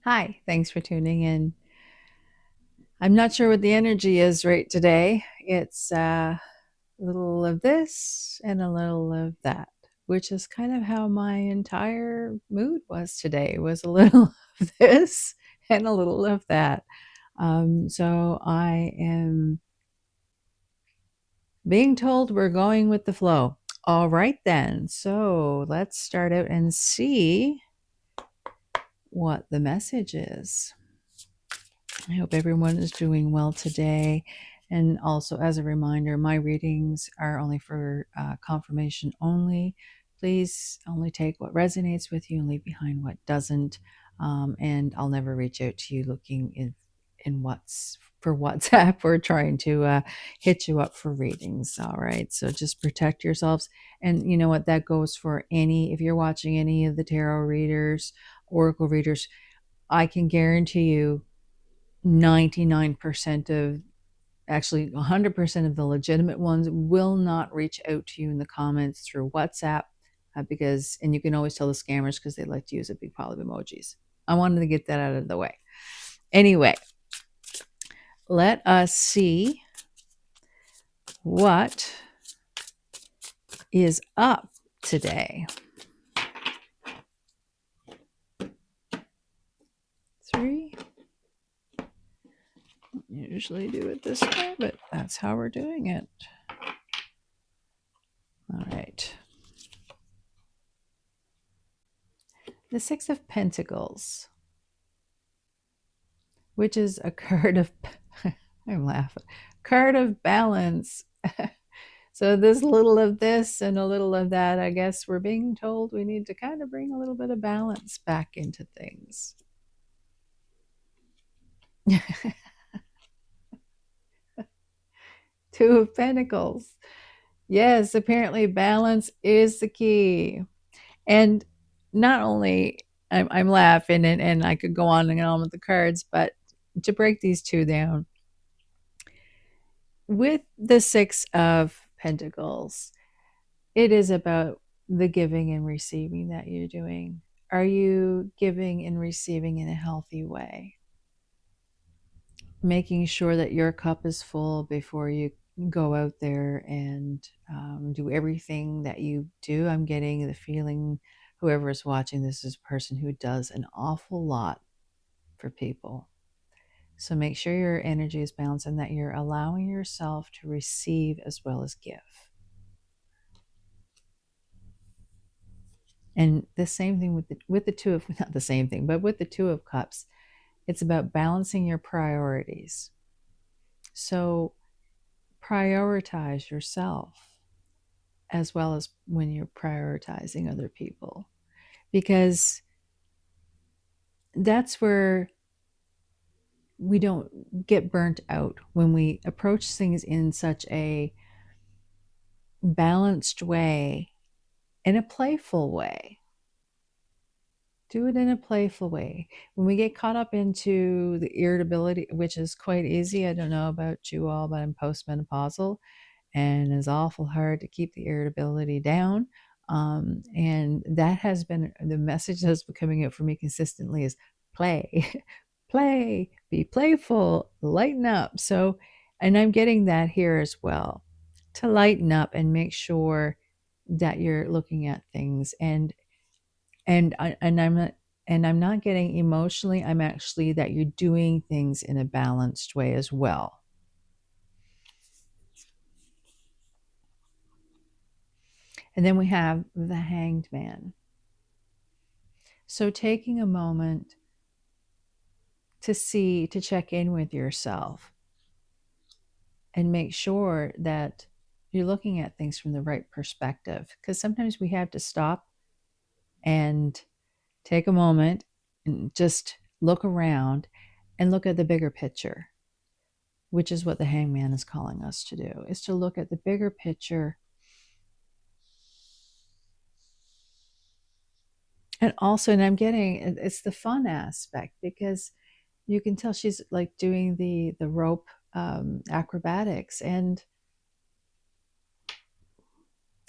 Hi, thanks for tuning in. I'm not sure what the energy is right today. It's a little of this and a little of that, which is kind of how my entire mood was today. Was a little of this and a little of that. So I am being told we're going with the flow. All right then. So let's start out and see what the message is. I hope everyone is doing well today. And also, as a reminder, my readings are only for confirmation only. Please only take what resonates with you and leave behind what doesn't. And I'll never reach out to you looking in what's for WhatsApp or trying to hit you up for readings. All right. So just protect yourselves. And you know what? That goes for if you're watching any of the tarot readers, oracle readers, I can guarantee you 99% of, actually 100% of the legitimate ones will not reach out to you in the comments through WhatsApp because, and you can always tell the scammers because they like to use a big pile of emojis. I wanted to get that out of the way. Anyway, let us see what is up today. 3. Usually do it this way, but that's how we're doing it. All right. The 6 of Pentacles, which is a card of, I'm laughing, card of balance. So this little of this and a little of that, I guess we're being told we need to kind of bring a little bit of balance back into things. 2 of Pentacles. Yes, apparently balance is the key. And not only, I'm laughing and I could go on and on with the cards, but to break these two down, with the 6 of Pentacles, it is about the giving and receiving that you're doing. Are you giving and receiving in a healthy way? Making sure that your cup is full before you go out there and do everything that you do. I'm getting the feeling whoever is watching this is a person who does an awful lot for people. So make sure your energy is balanced and that you're allowing yourself to receive as well as give. And the same thing with the 2 of, not the same thing, but with the 2 of Cups, it's about balancing your priorities. So prioritize yourself as well as when you're prioritizing other people, because that's where we don't get burnt out when we approach things in such a balanced way, in a playful way. Do it in a playful way. When we get caught up into the irritability, which is quite easy, I don't know about you all, but I'm postmenopausal and it's awful hard to keep the irritability down. And that has been the message that's been coming out for me consistently is play, play, be playful, lighten up. So, and I'm getting that here as well, to lighten up and make sure that you're looking at things and I'm not getting emotionally. I'm actually that you're doing things in a balanced way as well. And then we have the Hanged Man. So taking a moment to check in with yourself and make sure that you're looking at things from the right perspective. Because sometimes we have to stop and take a moment and just look around and look at the bigger picture, which is what the Hangman is calling us to do, is to look at the bigger picture. And also, and I'm getting, it's the fun aspect, because you can tell she's like doing the rope acrobatics, and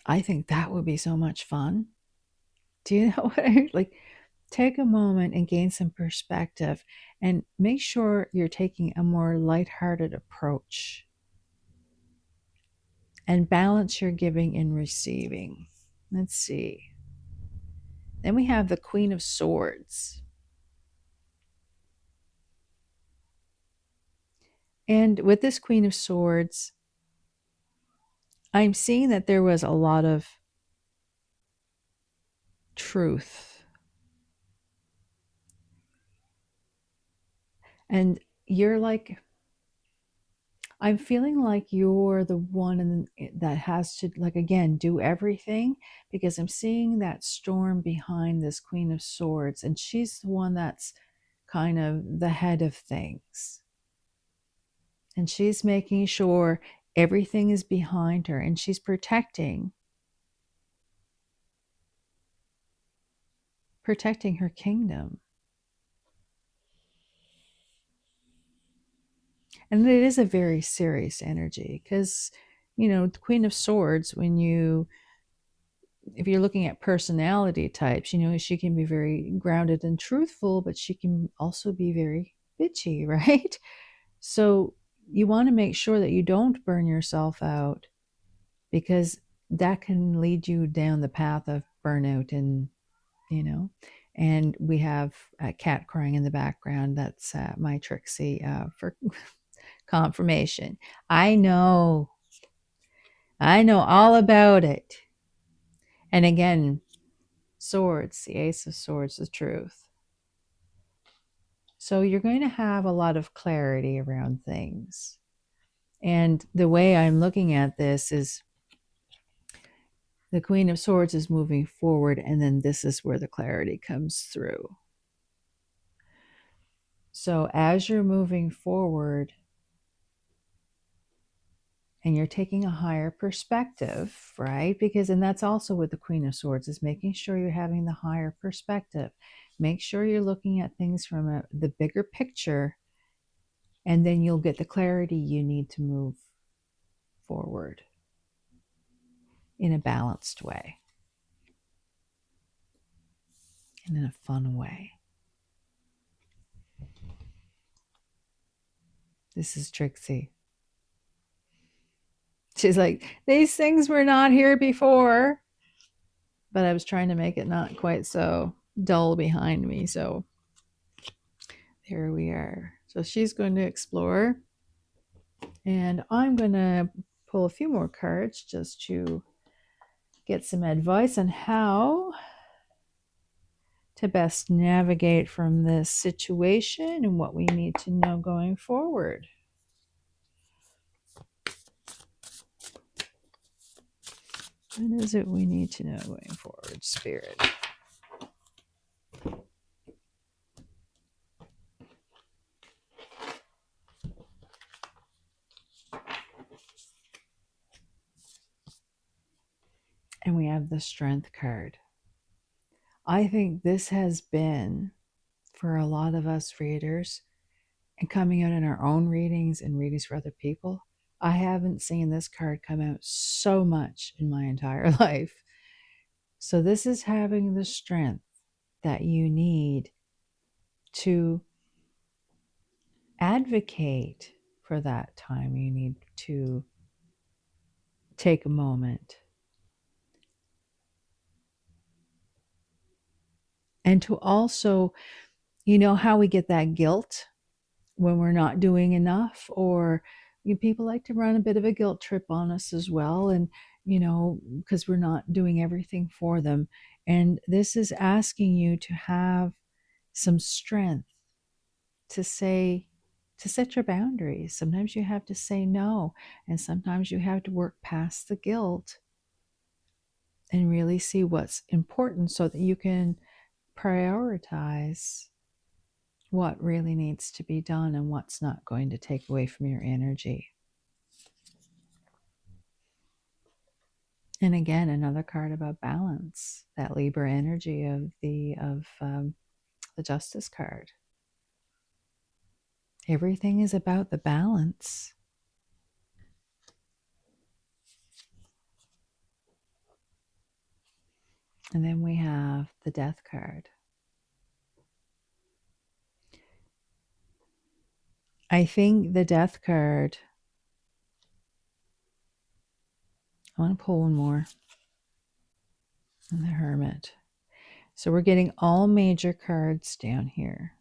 I think that would be so much fun. Do you know what I mean? Like, take a moment and gain some perspective, and make sure you're taking a more lighthearted approach, and balance your giving and receiving. Let's see. Then we have the Queen of Swords. And with this Queen of Swords, I'm seeing that there was a lot of truth. And you're like, I'm feeling like you're the one that has to, like, again, do everything, because I'm seeing that storm behind this Queen of Swords, and she's the one that's kind of the head of things. And she's making sure everything is behind her, and she's protecting her kingdom. And it is a very serious energy, because, the Queen of Swords, if you're looking at personality types, she can be very grounded and truthful, but she can also be very bitchy, right? So you want to make sure that you don't burn yourself out, because that can lead you down the path of burnout. And we have a cat crying in the background. That's my Trixie for confirmation. I know all about it. And again, swords, the Ace of Swords, the truth. So you're going to have a lot of clarity around things. And the way I'm looking at this is the Queen of Swords is moving forward, and then this is where the clarity comes through. So as you're moving forward and you're taking a higher perspective, right? And that's also with the Queen of Swords, is making sure you're having the higher perspective. Make sure you're looking at things from the bigger picture, and then you'll get the clarity you need to move forward in a balanced way and in a fun way. This is Trixie. She's like, these things were not here before, but I was trying to make it not quite so dull behind me. So there we are. So she's going to explore, and I'm going to pull a few more cards just to get some advice on how to best navigate from this situation and what we need to know going forward. What is it we need to know going forward, Spirit? And we have the Strength card. I think this has been, for a lot of us readers, and coming out in our own readings and readings for other people, I haven't seen this card come out so much in my entire life. So this is having the strength that you need to advocate for that time. You need to take a moment and to also, how we get that guilt when we're not doing enough, or people like to run a bit of a guilt trip on us as well, and because we're not doing everything for them. And this is asking you to have some strength to set your boundaries. Sometimes you have to say no, and sometimes you have to work past the guilt and really see what's important, so that you can prioritize what really needs to be done and what's not going to take away from your energy. And again, another card about balance, that Libra energy of the Justice card. Everything is about the balance. And then we have the Death card. I think the Death card, I want to pull one more, and the Hermit. So we're getting all major cards down here.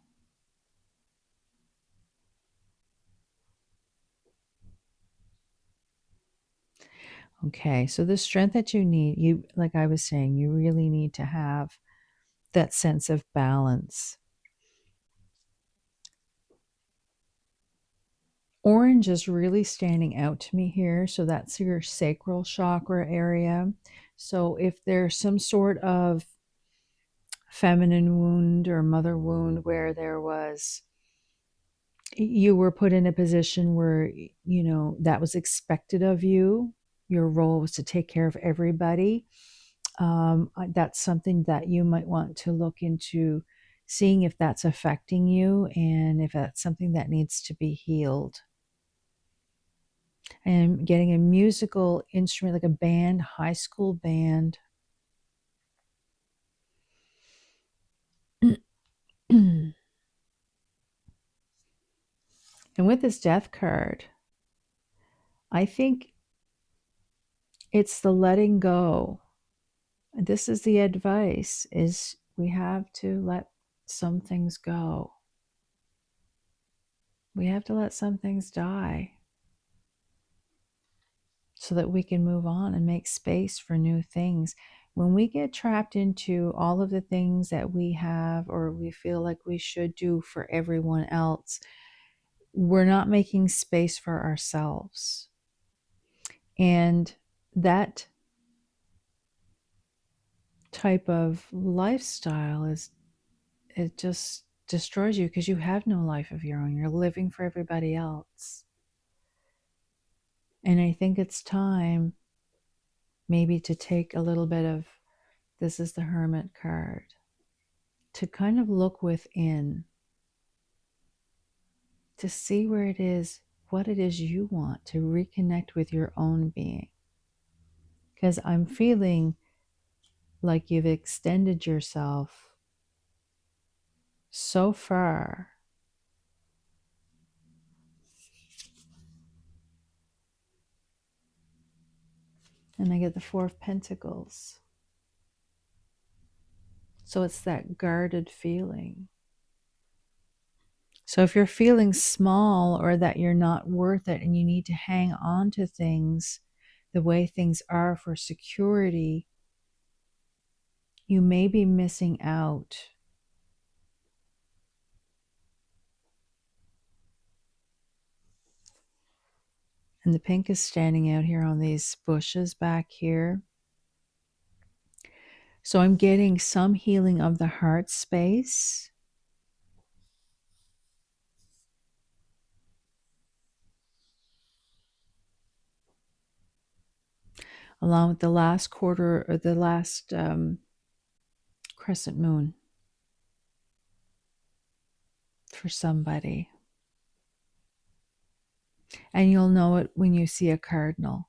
Okay, so the strength that you need, you, like I was saying, you really need to have that sense of balance. Orange is really standing out to me here. So that's your sacral chakra area. So if there's some sort of feminine wound or mother wound where there was, you were put in a position where, you know, that was expected of you, your role was to take care of everybody. That's something that you might want to look into, seeing if that's affecting you and if that's something that needs to be healed. And getting a musical instrument like a band, high school band. And with this Death card, I think it's the letting go. This is the advice, is we have to let some things go. We have to let some things die so that we can move on and make space for new things. When we get trapped into all of the things that we have or we feel like we should do for everyone else, we're not making space for ourselves. And that type of lifestyle it just destroys you because you have no life of your own. You're living for everybody else. And I think it's time maybe to take a little bit of, this is the Hermit card, to kind of look within, to see where it is, what it is you want, to reconnect with your own being. Because I'm feeling like you've extended yourself so far. And I get the Four of Pentacles. So it's that guarded feeling. So if you're feeling small or that you're not worth it and you need to hang on to things the way things are for security, you may be missing out. And the pink is standing out here on these bushes back here. So I'm getting some healing of the heart space. Along with the last quarter or the last crescent moon for somebody. And you'll know it when you see a cardinal.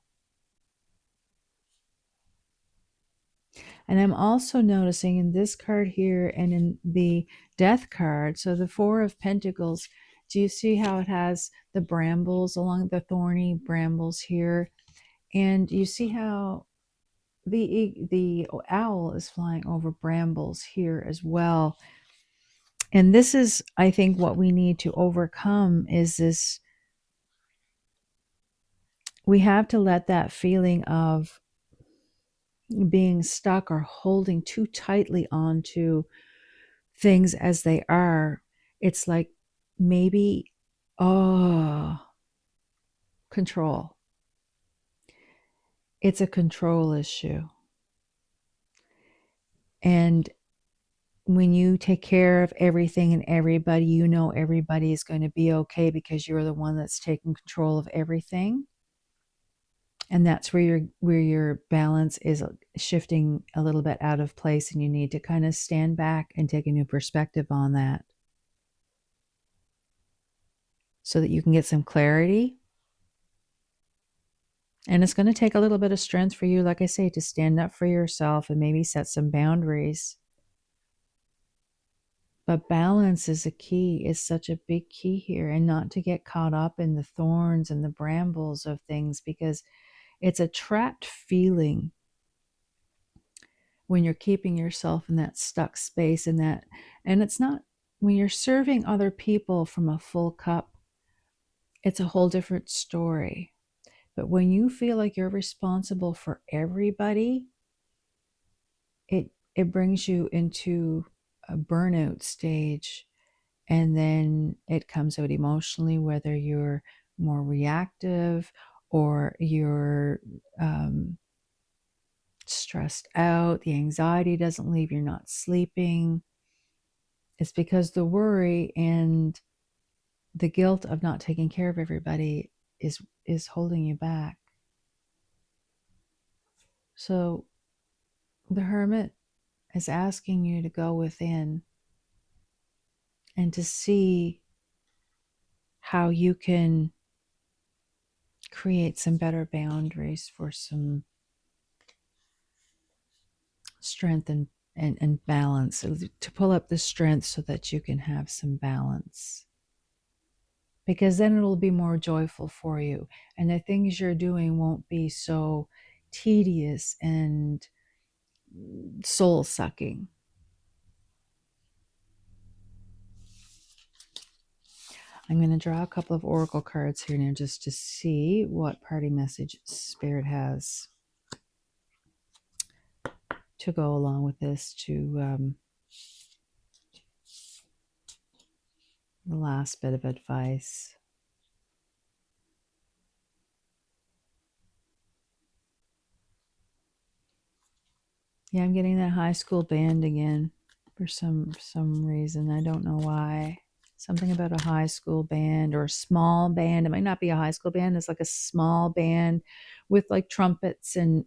And I'm also noticing in this card here and in the Death card, so the Four of Pentacles, do you see how it has the brambles along the thorny brambles here? And you see how the owl is flying over brambles here as well. And this is, I think, what we need to overcome is this. We have to let that feeling of being stuck or holding too tightly onto things as they are. It's like maybe, control. It's a control issue. And when you take care of everything and everybody, you know everybody is going to be okay because you're the one that's taking control of everything. And that's where your balance is shifting a little bit out of place, and you need to kind of stand back and take a new perspective on that so that you can get some clarity. And it's going to take a little bit of strength for you, like I say, to stand up for yourself and maybe set some boundaries. But balance is a key, is such a big key here, and not to get caught up in the thorns and the brambles of things, because it's a trapped feeling when you're keeping yourself in that stuck space, and it's not, when you're serving other people from a full cup, it's a whole different story. But when you feel like you're responsible for everybody, it brings you into a burnout stage, and then it comes out emotionally, whether you're more reactive or you're stressed out, the anxiety doesn't leave, you're not sleeping. It's because the worry and the guilt of not taking care of everybody is holding you back. So the Hermit is asking you to go within and to see how you can create some better boundaries for some strength and balance, to pull up the strength so that you can have some balance. Because then it'll be more joyful for you, and the things you're doing won't be so tedious and soul sucking. I'm going to draw a couple of oracle cards here now just to see what party message Spirit has to go along with this, to the last bit of advice. Yeah, I'm getting that high school band again for some reason. I don't know why. Something about a high school band or a small band. It might not be a high school band. It's like a small band with like trumpets and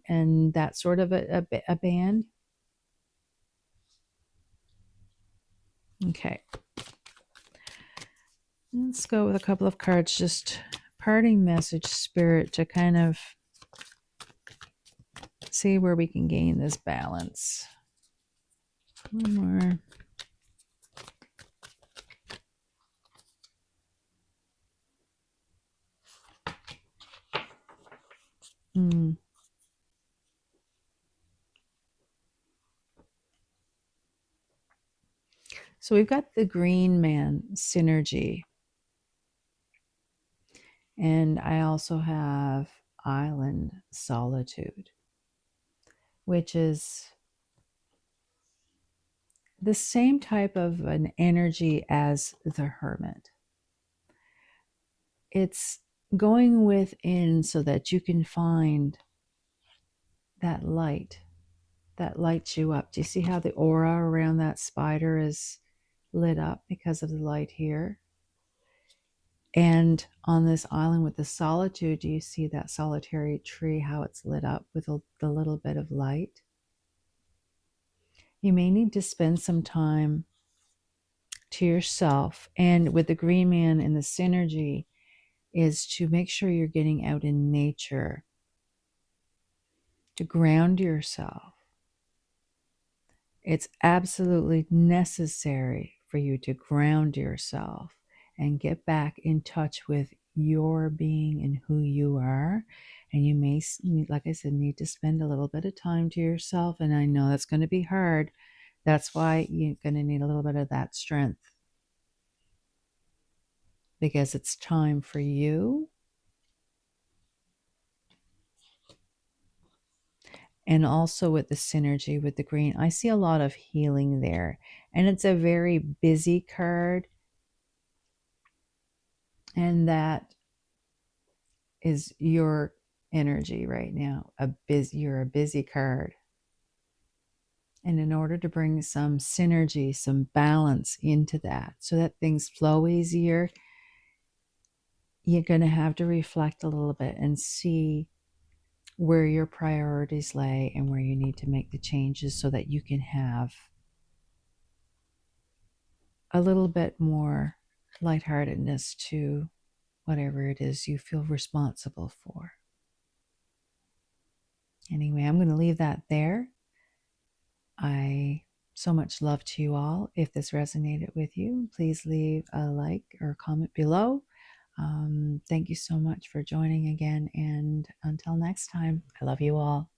that sort of a band. Okay. Let's go with a couple of cards. Just parting message, Spirit, to kind of see where we can gain this balance. One more. So we've got the Green Man synergy. And I also have Island Solitude, which is the same type of an energy as the Hermit. It's going within so that you can find that light that lights you up. Do you see how the aura around that spider is lit up because of the light here? And on this island with the solitude, do you see that solitary tree, how it's lit up with the little bit of light? You may need to spend some time to yourself. And with the Green Man and the synergy is to make sure you're getting out in nature, to ground yourself. It's absolutely necessary for you to ground yourself and get back in touch with your being and who you are. And you may, like I said, need to spend a little bit of time to yourself. And I know that's going to be hard. That's why you're going to need a little bit of that strength, because it's time for you. And also with the synergy with the green, I see a lot of healing there. And it's a very busy card. And that is your energy right now. You're a busy card. And in order to bring some synergy, some balance into that, so that things flow easier, you're going to have to reflect a little bit and see where your priorities lay and where you need to make the changes so that you can have a little bit more lightheartedness to whatever it is you feel responsible for. Anyway, I'm going to leave that there. I So much love to you all. If this resonated with you, please leave a like or comment below. Thank you so much for joining again. And until next time, I love you all.